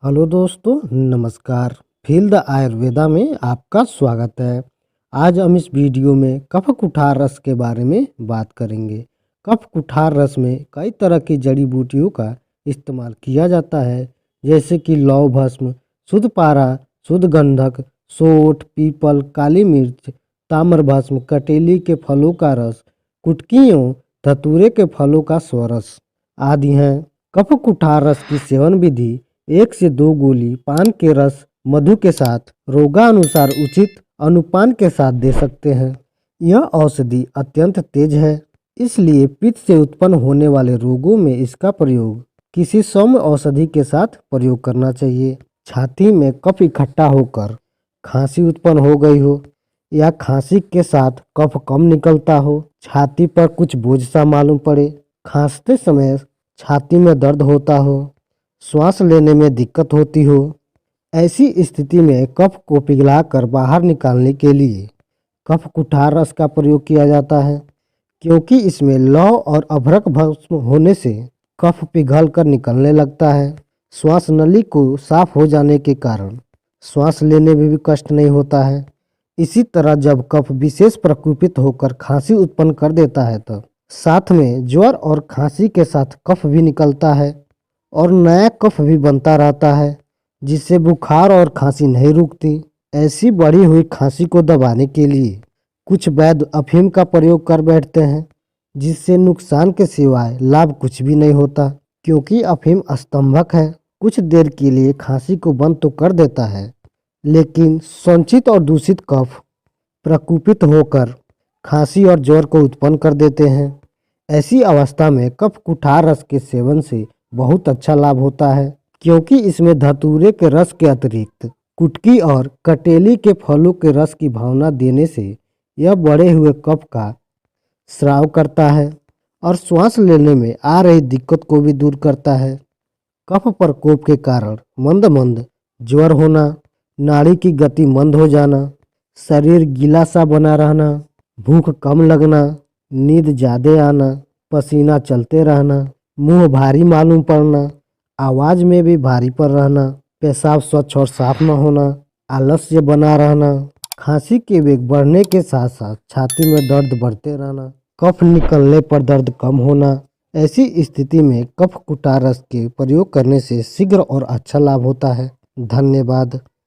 Hello दोस्तों, नमस्कार। Feel the Ayurveda में आपका स्वागत है। आज हम इस वीडियो में कफ कुठार रस के बारे में बात करेंगे। कफ कुठार रस में कई तरह की जड़ी बूटियों का इस्तेमाल किया जाता है, जैसे कि लौंग भस्म, शुद्ध पारा, शुद्ध गंधक, सोंठ, पीपल, काली मिर्च, ताम्र भस्म, कटेली के फलों का रस, कुटकियों, धतूरे के फलों का स्वरस आदि हैं। कफ कुठार रस की सेवन विधि 1 से 2 गोली पान के रस मधु के साथ रोगानुसार उचित अनुपान के साथ दे सकते हैं। यह औषधि अत्यंत तेज है, इसलिए पित्त से उत्पन्न होने वाले रोगों में इसका प्रयोग किसी सौम्य औषधि के साथ प्रयोग करना चाहिए। छाती में कफ इकट्ठा होकर खांसी उत्पन्न हो गई हो या खांसी के साथ कफ कम निकलता हो, छाती पर कुछ बोझ सा मालूम पड़े, खांसते समय छाती में दर्द होता हो, श्वास लेने में दिक्कत होती हो, ऐसी स्थिति में कफ को पिघलाकर बाहर निकालने के लिए कफ कुठार रस का प्रयोग किया जाता है। क्योंकि इसमें लौह और अभ्रक भस्म होने से कफ पिघल कर निकलने लगता है। श्वास नली को साफ हो जाने के कारण श्वास लेने में भी कष्ट नहीं होता है। इसी तरह जब कफ विशेष प्रकोपित होकर खांसी उत्पन्न कर देता है तब साथ में ज्वर और खांसी के साथ कफ भी निकलता है और नया कफ भी बनता रहता है, जिससे बुखार और खांसी नहीं रुकती। ऐसी बढ़ी हुई खांसी को दबाने के लिए कुछ वैद्य अफीम का प्रयोग कर बैठते हैं, जिससे नुकसान के सिवाय लाभ कुछ भी नहीं होता। क्योंकि अफीम स्तंभक है, कुछ देर के लिए खांसी को बंद तो कर देता है, लेकिन संचित और दूषित कफ प्रकोपित होकर खांसी और ज्वर को उत्पन्न कर देते हैं। ऐसी अवस्था में कफ कुठार रस के सेवन से बहुत अच्छा लाभ होता है, क्योंकि इसमें धतूरे के रस के अतिरिक्त कुटकी और कटेली के फलों के रस की भावना देने से यह बढ़े हुए कफ का स्राव करता है और श्वास लेने में आ रही दिक्कत को भी दूर करता है। कफ प्रकोप के कारण मंद मंद ज्वर होना, नाड़ी की गति मंद हो जाना, शरीर गीला सा बना रहना, भूख कम लगना, नींद ज्यादा आना, पसीना चलते रहना, मुंह भारी मालूम पड़ना, आवाज में भी भारी पर रहना, पेशाब स्वच्छ और साफ न होना, आलस्य बना रहना, खांसी के वेग बढ़ने के साथ साथ छाती में दर्द बढ़ते रहना, कफ निकलने पर दर्द कम होना। ऐसी स्थिति में कफ कुठार रस के प्रयोग करने से शीघ्र और अच्छा लाभ होता है। धन्यवाद।